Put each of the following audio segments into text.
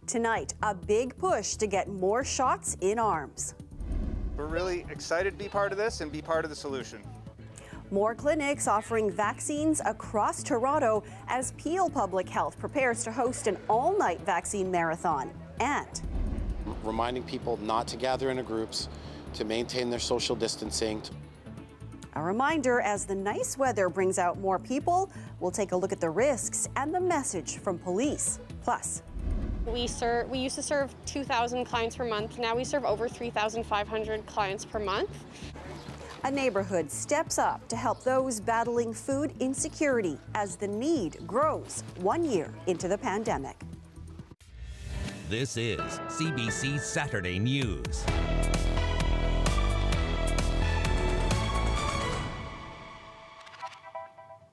Tonight, a big push to get more shots in arms. We're really excited to be part of this and be part of the solution. More clinics offering vaccines across Toronto as Peel Public Health prepares to host an all-night vaccine marathon. And reminding people not to gather into groups, to maintain their social distancing. A reminder, as the nice weather brings out more people, we'll take a look at the risks and the message from police. Plus, we used to serve 2,000 clients per month. Now we serve over 3,500 clients per month. A neighborhood steps up to help those battling food insecurity as the need grows 1 year into the pandemic. This is CBC Saturday News.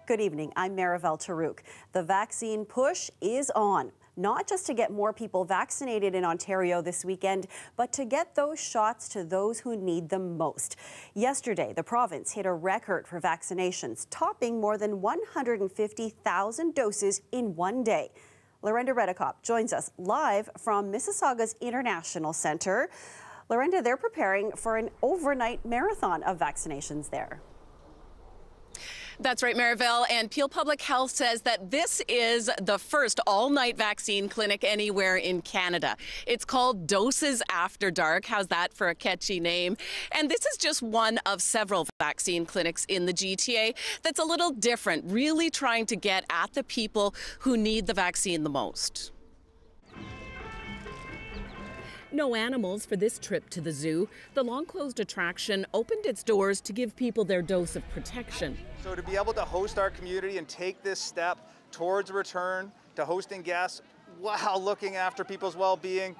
Good evening, I'm Marivelle Tarouk. The vaccine push is on. Not just to get more people vaccinated in Ontario this weekend, but to get those shots to those who need them most. Yesterday, the province hit a record for vaccinations, topping more than 150,000 doses in one day. Lorenda Redekop joins us live from Mississauga's International Centre. Lorenda, they're preparing for an overnight marathon of vaccinations there. That's right, Marivelle, and Peel Public Health says that this is the first all-night vaccine clinic anywhere in Canada. It's called Doses After Dark. How's that for a catchy name? And this is just one of several vaccine clinics in the GTA that's a little different, really trying to get at the people who need the vaccine the most. No animals for this trip to the zoo. The long-closed attraction opened its doors to give people their dose of protection. So to be able to host our community and take this step towards a return to hosting guests while looking after people's well-being,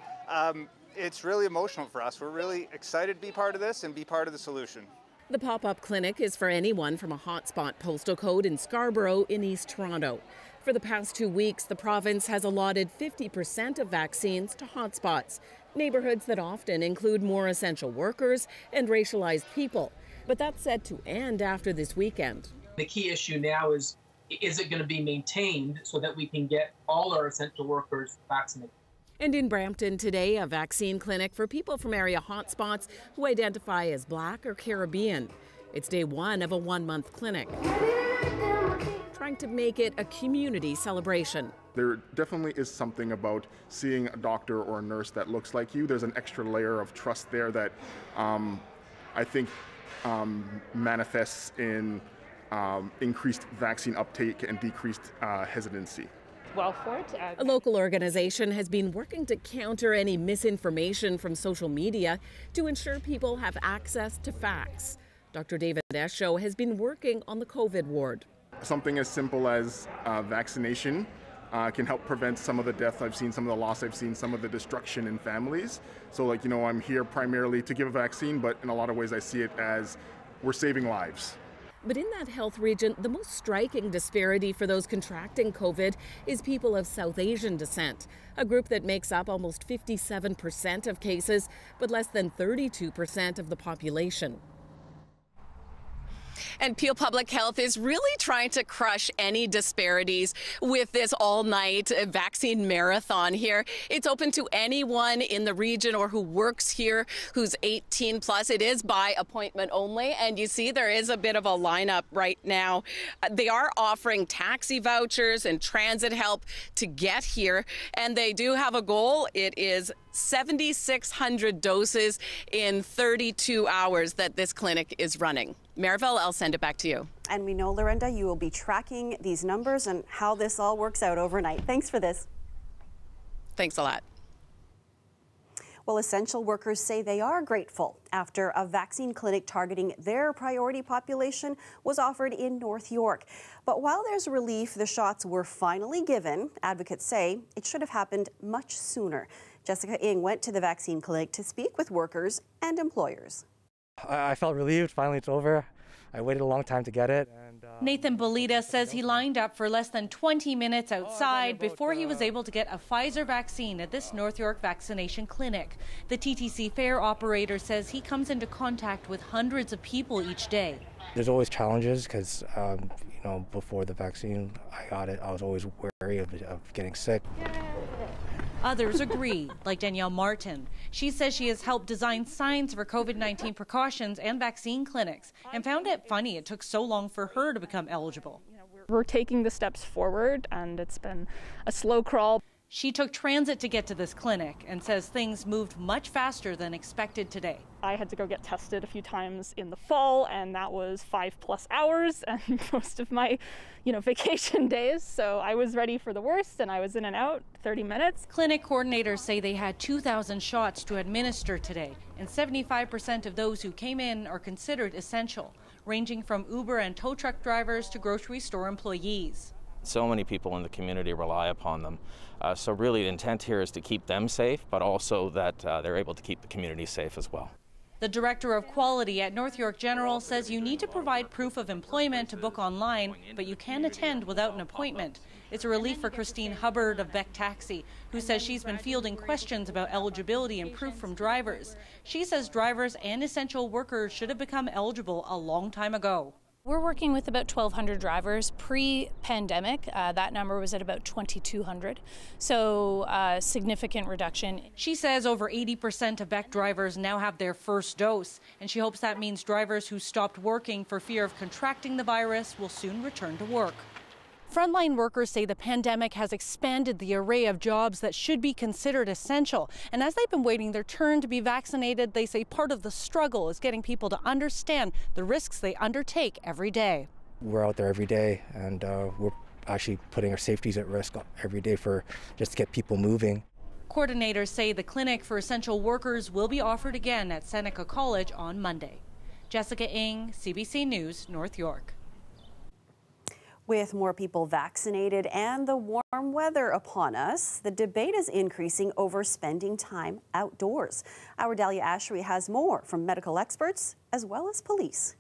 it's really emotional for us. We're really excited to be part of this and be part of the solution. The pop-up clinic is for anyone from a hotspot postal code in Scarborough in East Toronto. For the past 2 weeks, the province has allotted 50% of vaccines to hotspots, neighborhoods that often include more essential workers and racialized people. But that's set to end after this weekend. The key issue now is it going to be maintained so that we can get all our essential workers vaccinated? And in Brampton today, a vaccine clinic for people from area hotspots who identify as Black or Caribbean. It's day one of a one-month clinic, trying to make it a community celebration. There definitely is something about seeing a doctor or a nurse that looks like you. There's an extra layer of trust there that I think manifests in increased vaccine uptake and decreased hesitancy. A local organization has been working to counter any misinformation from social media to ensure people have access to facts. Dr. David Esho has been working on the COVID ward. Something as simple as vaccination can help prevent some of the death I've seen, some of the loss I've seen, some of the destruction in families. So I'm here primarily to give a vaccine, but in a lot of ways I see it as we're saving lives. But in that health region, the most striking disparity for those contracting COVID is people of South Asian descent, a group that makes up almost 57% of cases, but less than 32% of the population. And Peel Public Health is really trying to crush any disparities with this all-night vaccine marathon here. It's open to anyone in the region or who works here who's 18 plus. It is by appointment only, and you see there is a bit of a lineup right now. They are offering taxi vouchers and transit help to get here, and they do have a goal. It is 7,600 doses in 32 hours that this clinic is running. Marivelle, I'll send it back to you. And we know, Lorenda, you will be tracking these numbers and how this all works out overnight. Thanks for this. Thanks a lot. Well, essential workers say they are grateful after a vaccine clinic targeting their priority population was offered in North York. But while there's relief the shots were finally given, advocates say it should have happened much sooner. Jessica Ng went to the vaccine clinic to speak with workers and employers. I felt relieved. Finally, it's over. I waited a long time to get it. Nathan Belita says he lined up for less than 20 minutes outside before he was able to get a Pfizer vaccine at this North York vaccination clinic. The TTC Fair operator says he comes into contact with hundreds of people each day. There's always challenges because, before the vaccine I got it, I was always wary of getting sick. Others agree, like Danielle Martin. She says she has helped design signs for COVID-19 precautions and vaccine clinics and found it funny it took so long for her to become eligible. We're taking the steps forward, and it's been a slow crawl. She took transit to get to this clinic and says things moved much faster than expected today. I had to go get tested a few times in the fall, and that was 5+ hours and most of my, vacation days. So I was ready for the worst, and I was in and out 30 minutes. Clinic coordinators say they had 2,000 shots to administer today, and 75% of those who came in are considered essential, ranging from Uber and tow truck drivers to grocery store employees. So many people in the community rely upon them. So really the intent here is to keep them safe, but also that they're able to keep the community safe as well. The director of quality at North York General says you need to provide proof of employment to book online, but you can attend without an appointment. It's a relief for Christine Hubbard of Beck Taxi, who says she's been fielding questions about eligibility and proof from drivers. She says drivers and essential workers should have become eligible a long time ago. We're working with about 1,200 drivers. Pre-pandemic, that number was at about 2,200, so significant reduction. She says over 80% of Beck drivers now have their first dose, and she hopes that means drivers who stopped working for fear of contracting the virus will soon return to work. Frontline workers say the pandemic has expanded the array of jobs that should be considered essential. And as they've been waiting their turn to be vaccinated, they say part of the struggle is getting people to understand the risks they undertake every day. We're out there every day, and we're actually putting our safeties at risk every day just to get people moving. Coordinators say the clinic for essential workers will be offered again at Seneca College on Monday. Jessica Ng, CBC News, North York. With more people vaccinated and the warm weather upon us, the debate is increasing over spending time outdoors. Our Dahlia Ashery has more from medical experts as well as police.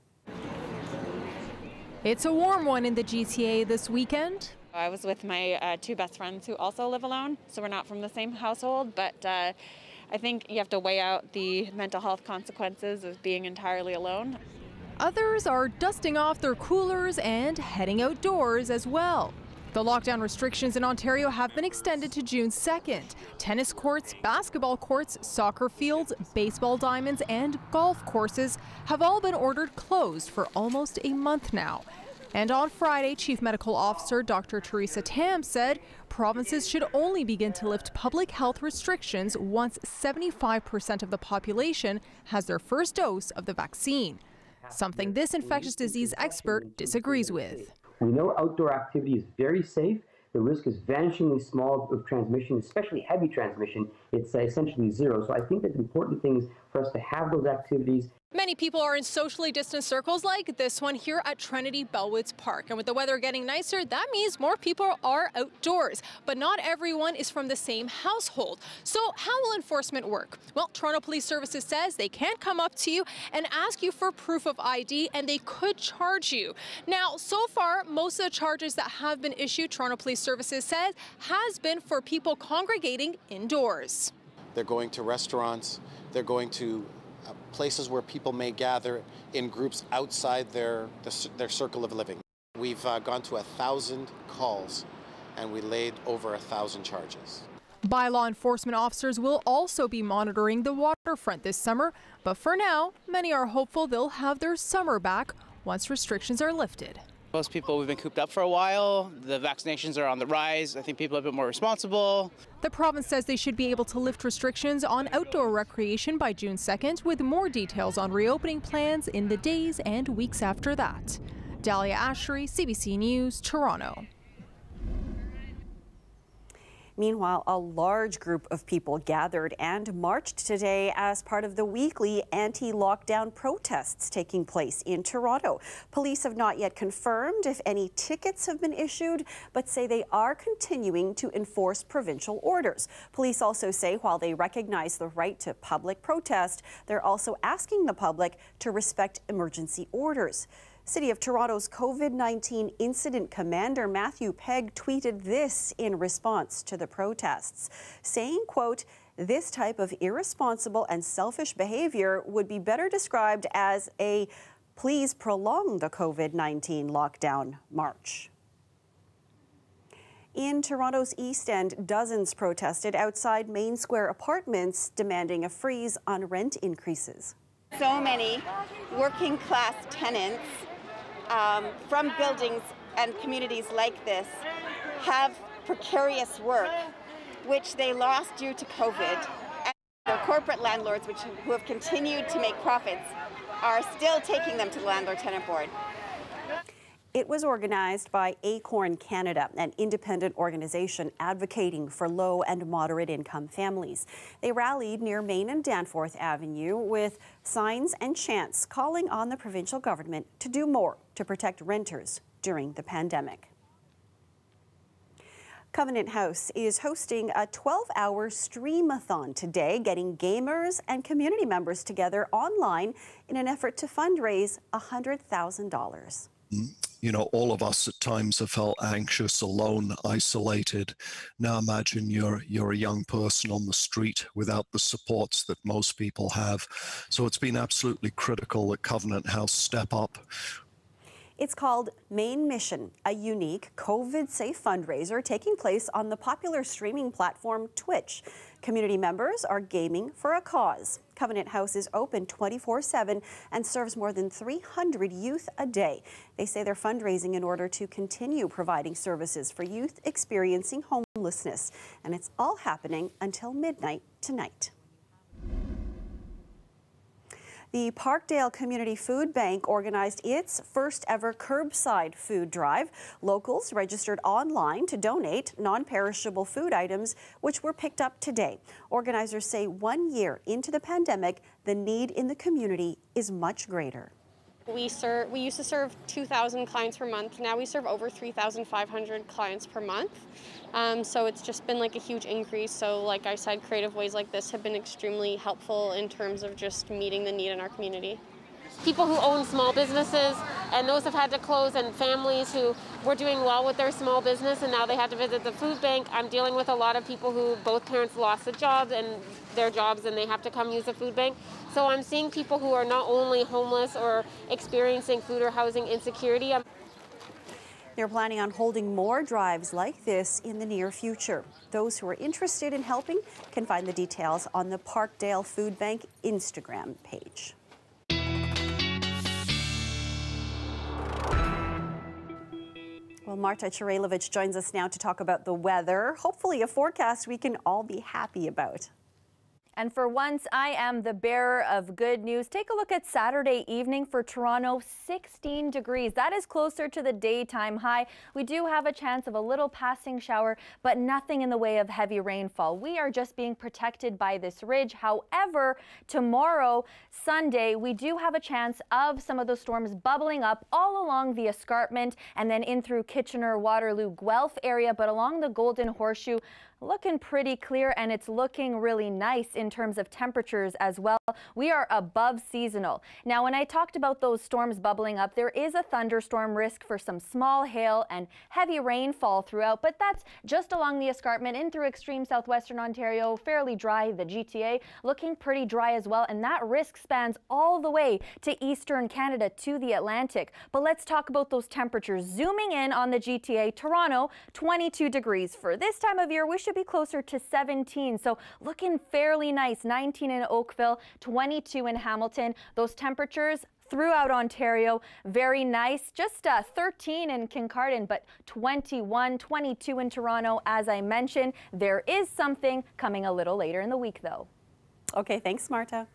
It's a warm one in the GTA this weekend. I was with my two best friends who also live alone, so we're not from the same household, but I think you have to weigh out the mental health consequences of being entirely alone. Others are dusting off their coolers and heading outdoors as well. The lockdown restrictions in Ontario have been extended to June 2nd. Tennis courts, basketball courts, soccer fields, baseball diamonds, and golf courses have all been ordered closed for almost a month now. And on Friday, Chief Medical Officer Dr. Teresa Tam said provinces should only begin to lift public health restrictions once 75% of the population has their first dose of the vaccine. Something this infectious disease expert disagrees with. We know outdoor activity is very safe. The risk is vanishingly small of transmission, especially heavy transmission. It's essentially zero. So I think that the important thing is for us to have those activities. Many people are in socially distant circles like this one here at Trinity Bellwoods Park. And with the weather getting nicer, that means more people are outdoors. But not everyone is from the same household. So how will enforcement work? Well, Toronto Police Services says they can't come up to you and ask you for proof of ID, and they could charge you. Now, so far, most of the charges that have been issued, Toronto Police Services says, has been for people congregating indoors. They're going to restaurants, they're going to places where people may gather in groups outside their circle of living. We've gone to 1,000 calls and we laid over 1,000 charges. Bylaw enforcement officers will also be monitoring the waterfront this summer, but for now, many are hopeful they'll have their summer back once restrictions are lifted. Most people, we've been cooped up for a while. The vaccinations are on the rise. I think people are a bit more responsible. The province says they should be able to lift restrictions on outdoor recreation by June 2nd, with more details on reopening plans in the days and weeks after that. Dahlia Ashery, CBC News, Toronto. Meanwhile, a large group of people gathered and marched today as part of the weekly anti-lockdown protests taking place in Toronto. Police have not yet confirmed if any tickets have been issued, but say they are continuing to enforce provincial orders. Police also say while they recognize the right to public protest, they're also asking the public to respect emergency orders. City of Toronto's COVID-19 incident commander Matthew Pegg tweeted this in response to the protests, saying, quote, "This type of irresponsible and selfish behavior would be better described as a please prolong the COVID-19 lockdown march." In Toronto's East End, dozens protested outside Main Square apartments, demanding a freeze on rent increases. So many working class tenants from buildings and communities like this have precarious work, which they lost due to COVID. And their corporate landlords, who have continued to make profits, are still taking them to the Landlord-Tenant Board. It was organized by Acorn Canada, an independent organization advocating for low and moderate income families. They rallied near Main and Danforth Avenue with signs and chants calling on the provincial government to do more to protect renters during the pandemic. Covenant House is hosting a 12-hour stream-a-thon today, getting gamers and community members together online in an effort to fundraise $100,000. You know, all of us at times have felt anxious, alone, isolated. Now imagine you're a young person on the street without the supports that most people have. So it's been absolutely critical that Covenant House step up. It's called Main Mission, a unique COVID-safe fundraiser taking place on the popular streaming platform Twitch. Community members are gaming for a cause. Covenant House is open 24/7 and serves more than 300 youth a day. They say they're fundraising in order to continue providing services for youth experiencing homelessness. And it's all happening until midnight tonight. The Parkdale Community Food Bank organized its first ever curbside food drive. Locals registered online to donate non-perishable food items, which were picked up today. Organizers say 1 year into the pandemic, the need in the community is much greater. We used to serve 2,000 clients per month. Now we serve over 3,500 clients per month. So it's just been like a huge increase. So like I said, creative ways like this have been extremely helpful in terms of just meeting the need in our community. People who own small businesses and those have had to close, and families who were doing well with their small business and now they have to visit the food bank. I'm dealing with a lot of people who both parents lost their jobs and they have to come use the food bank. So I'm seeing people who are not only homeless or experiencing food or housing insecurity. They're planning on holding more drives like this in the near future. Those who are interested in helping can find the details on the Parkdale Food Bank Instagram page. Well, Marta Chirelovich joins us now to talk about the weather. Hopefully a forecast we can all be happy about. And for once, I am the bearer of good news. Take a look at Saturday evening for Toronto, 16 degrees. That is closer to the daytime high. We do have a chance of a little passing shower, but nothing in the way of heavy rainfall. We are just being protected by this ridge. However, tomorrow, Sunday, we do have a chance of some of those storms bubbling up all along the escarpment and then in through Kitchener, Waterloo, Guelph area, but along the Golden Horseshoe, looking pretty clear, and it's looking really nice in terms of temperatures as well. We are above seasonal. Now, when I talked about those storms bubbling up, there is a thunderstorm risk for some small hail and heavy rainfall throughout, but that's just along the escarpment in through extreme southwestern Ontario, fairly dry. The GTA looking pretty dry as well, and that risk spans all the way to eastern Canada to the Atlantic. But let's talk about those temperatures. Zooming in on the GTA, Toronto, 22 degrees. For this time of year, we should be closer to 17, so looking fairly nice. 19 in Oakville, 22 in Hamilton. Those temperatures throughout Ontario, very nice. Just 13 in Kincardine, but 21, 22 in Toronto. As I mentioned, there is something coming a little later in the week, though. Okay, thanks, Marta.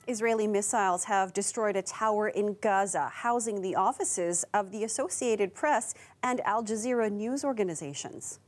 Israeli missiles have destroyed a tower in Gaza, housing the offices of the Associated Press and Al Jazeera news organizations.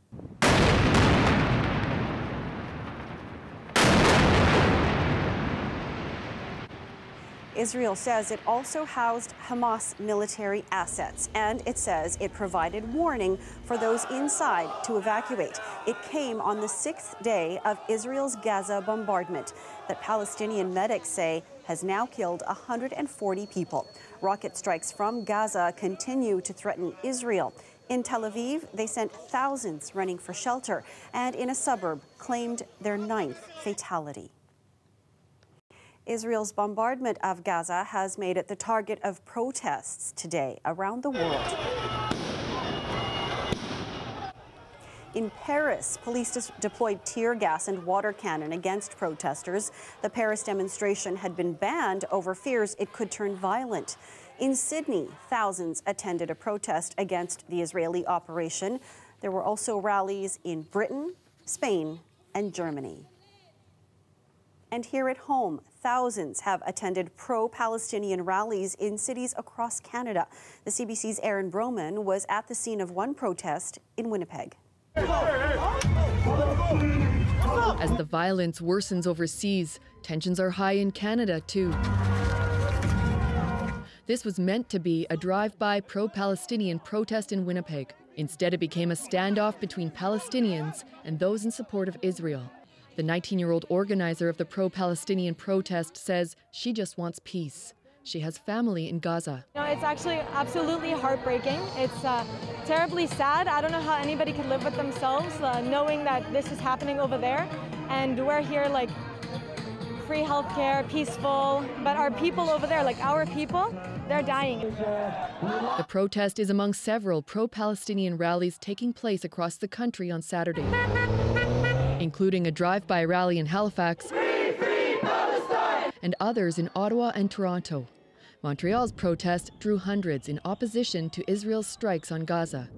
Israel says it also housed Hamas military assets, and it says it provided warning for those inside to evacuate. It came on the 6th day of Israel's Gaza bombardment that Palestinian medics say has now killed 140 people. Rocket strikes from Gaza continue to threaten Israel. In Tel Aviv, they sent thousands running for shelter, and in a suburb claimed their 9th fatality. Israel's bombardment of Gaza has made it the target of protests today around the world. In Paris, police deployed tear gas and water cannon against protesters. The Paris demonstration had been banned over fears it could turn violent. In Sydney, thousands attended a protest against the Israeli operation. There were also rallies in Britain, Spain, and Germany. And here at home, thousands have attended pro-Palestinian rallies in cities across Canada. The CBC's Aaron Broman was at the scene of one protest in Winnipeg. As the violence worsens overseas, tensions are high in Canada, too. This was meant to be a drive-by pro-Palestinian protest in Winnipeg. Instead, it became a standoff between Palestinians and those in support of Israel. The 19-year-old organizer of the pro-Palestinian protest says she just wants peace. She has family in Gaza. It's actually absolutely heartbreaking. It's terribly sad. I don't know how anybody could live with themselves knowing that this is happening over there. And we're here like free healthcare, peaceful, but our people over there, like our people, they're dying. The protest is among several pro-Palestinian rallies taking place across the country on Saturday, including a drive-by rally in Halifax and others in Ottawa and Toronto. Montreal's protest drew hundreds in opposition to Israel's strikes on Gaza.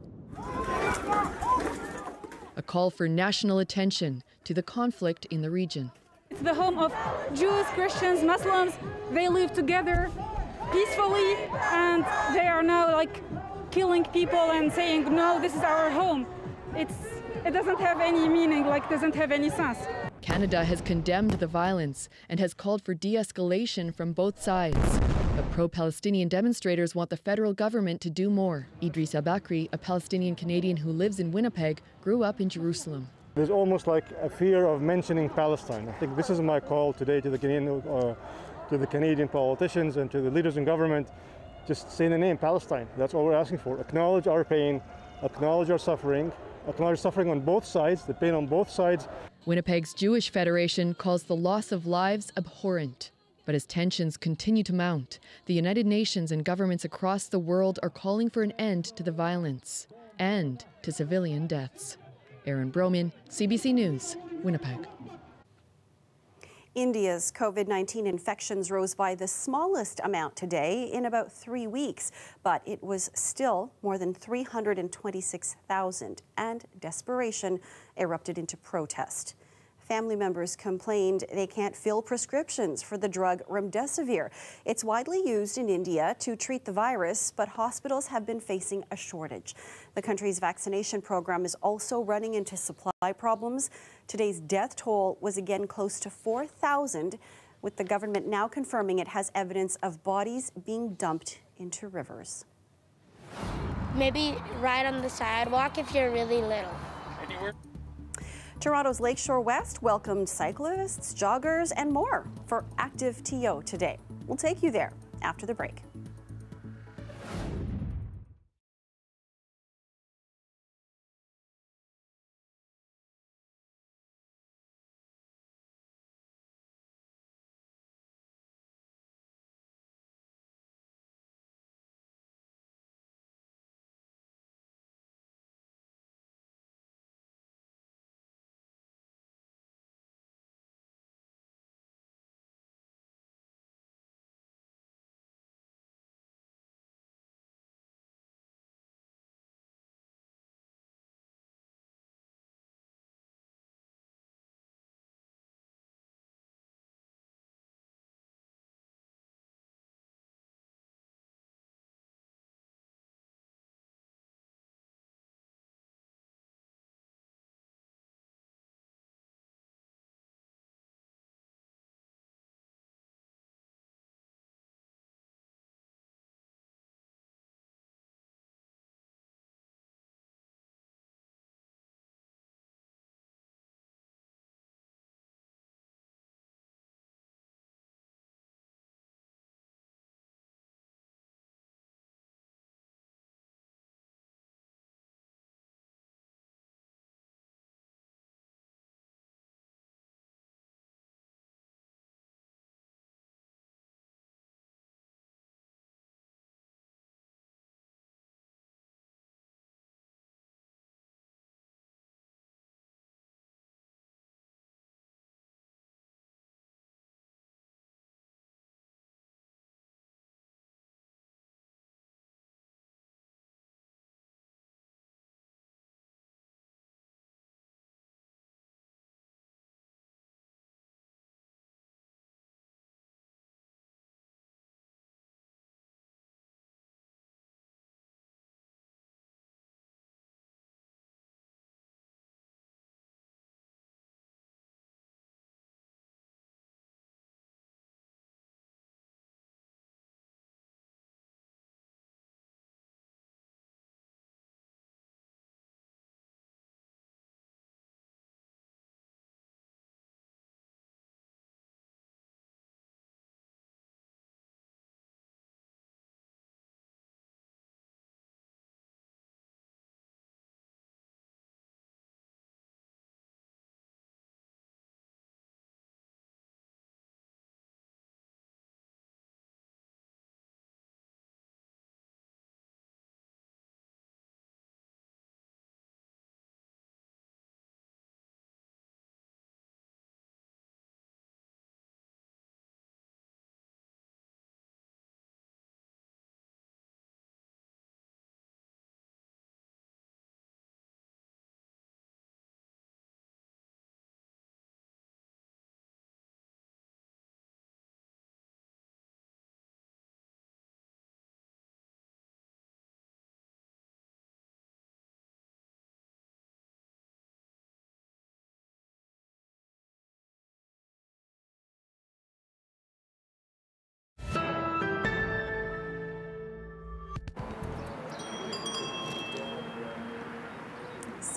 A call for national attention to the conflict in the region. It's the home of Jews, Christians, Muslims. They live together peacefully, and they are now like killing people and saying, no, this is our home. It doesn't have any meaning, like doesn't have any sense. Canada has condemned the violence and has called for de-escalation from both sides. But pro-Palestinian demonstrators want the federal government to do more. Idris Al-Bakri, a Palestinian Canadian who lives in Winnipeg, grew up in Jerusalem. There's almost like a fear of mentioning Palestine. I think this is my call today to the Canadian politicians and to the leaders in government. Just say the name Palestine. That's all we're asking for. Acknowledge our pain, acknowledge our suffering, acknowledge suffering on both sides, the pain on both sides. Winnipeg's Jewish Federation calls the loss of lives abhorrent. But as tensions continue to mount, the United Nations and governments across the world are calling for an end to the violence and to civilian deaths. Aaron Broman, CBC News, Winnipeg. India's COVID-19 infections rose by the smallest amount today in about 3 weeks, but it was still more than 326,000, and desperation erupted into protest. Family members complained they can't fill prescriptions for the drug remdesivir. It's widely used in India to treat the virus, but hospitals have been facing a shortage. The country's vaccination program is also running into supply problems. Today's death toll was again close to 4,000, with the government now confirming it has evidence of bodies being dumped into rivers. Maybe ride on the sidewalk if you're really little. Toronto's Lakeshore West welcomed cyclists, joggers, and more for Active TO today. We'll take you there after the break.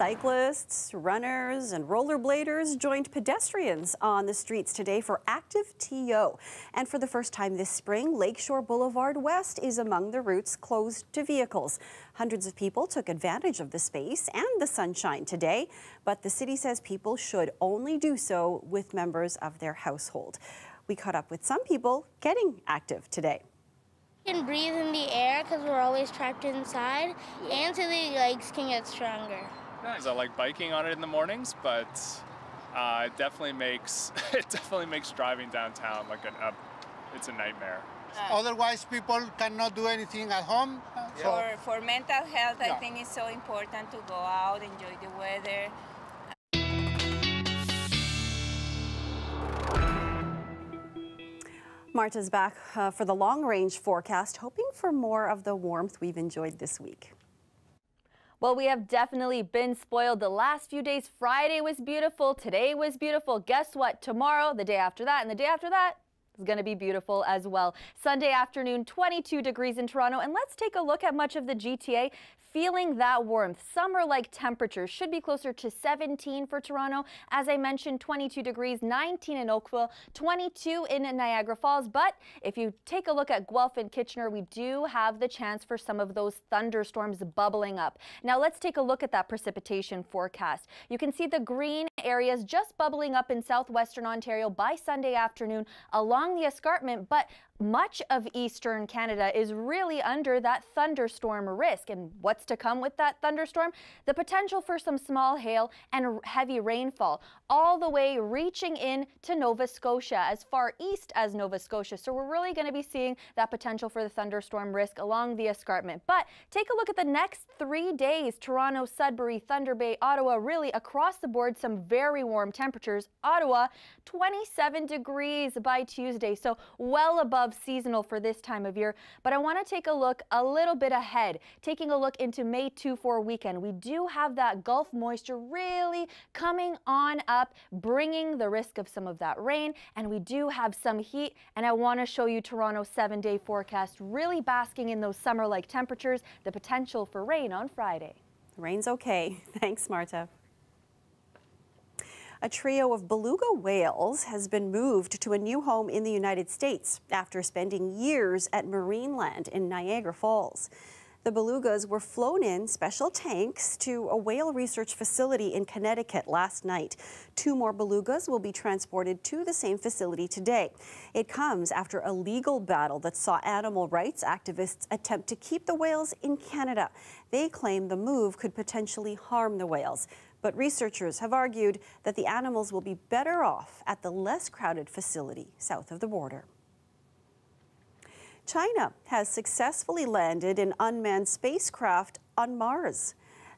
Cyclists, runners, and rollerbladers joined pedestrians on the streets today for Active TO. And for the first time this spring, Lakeshore Boulevard West is among the routes closed to vehicles. Hundreds of people took advantage of the space and the sunshine today, but the city says people should only do so with members of their household. We caught up with some people getting active today. You can breathe in the air because we're always trapped inside, and so the legs can get stronger. Nice. I like biking on it in the mornings, but it definitely makes driving downtown like it's a nightmare. Otherwise, people cannot do anything at home. For mental health, I think it's so important to go out, enjoy the weather. Marta's back for the long-range forecast, hoping for more of the warmth we've enjoyed this week. Well, we have definitely been spoiled the last few days. Friday was beautiful. Today was beautiful. Guess what? Tomorrow, the day after that, and the day after that is going to be beautiful as well. Sunday afternoon, 22 degrees in Toronto. And let's take a look at much of the GTA. Feeling that warmth. Summer-like temperatures should be closer to 17 for Toronto. As I mentioned, 22 degrees, 19 in Oakville, 22 in Niagara Falls. But if you take a look at Guelph and Kitchener, we do have the chance for some of those thunderstorms bubbling up. Now let's take a look at that precipitation forecast. You can see the green areas just bubbling up in southwestern Ontario by Sunday afternoon along the escarpment, but much of eastern Canada is really under that thunderstorm risk. And what's to come with that thunderstorm? The potential for some small hail and heavy rainfall, all the way reaching in to Nova Scotia, as far east as Nova Scotia. So we're really going to be seeing that potential for the thunderstorm risk along the escarpment. But take a look at the next 3 days. Toronto, Sudbury, Thunder Bay, Ottawa, really across the board, some very warm temperatures. Ottawa, 27 degrees by Tuesday, so well above seasonal for this time of year. But I want to take a look a little bit ahead, taking a look into May 2-4 weekend. We do have that Gulf moisture really coming on up, bringing the risk of some of that rain, and we do have some heat. And I want to show you Toronto's 7-day forecast, really basking in those summer-like temperatures, the potential for rain on Friday. Rain's okay. Thanks, Marta. A trio of beluga whales has been moved to a new home in the United States after spending years at Marineland in Niagara Falls. The belugas were flown in special tanks to a whale research facility in Connecticut last night. 2 more belugas will be transported to the same facility today. It comes after a legal battle that saw animal rights activists attempt to keep the whales in Canada. They claim the move could potentially harm the whales. But researchers have argued that the animals will be better off at the less crowded facility south of the border. China has successfully landed an unmanned spacecraft on Mars.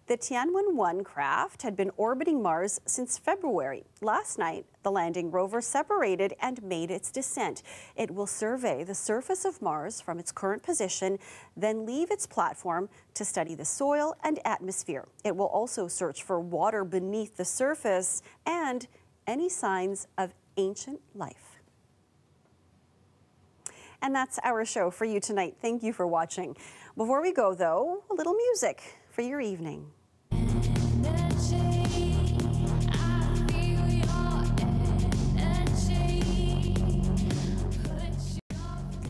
The Tianwen-1 craft had been orbiting Mars since February. Last night, the landing rover separated and made its descent. It will survey the surface of Mars from its current position, then leave its platform to study the soil and atmosphere. It will also search for water beneath the surface and any signs of ancient life. And that's our show for you tonight. Thank you for watching. Before we go, though, a little music for your evening.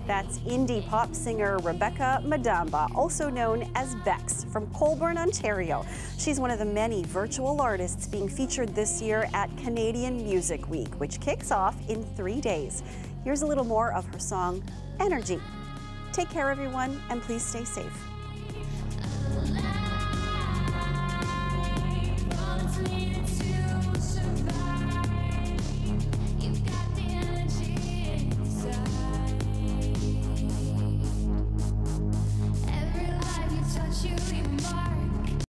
That's indie pop singer Rebecca Madamba, also known as Bex, from Colborne, Ontario. She's one of the many virtual artists being featured this year at Canadian Music Week, which kicks off in 3 days. Here's a little more of her song, Energy. Take care, everyone, and please stay safe.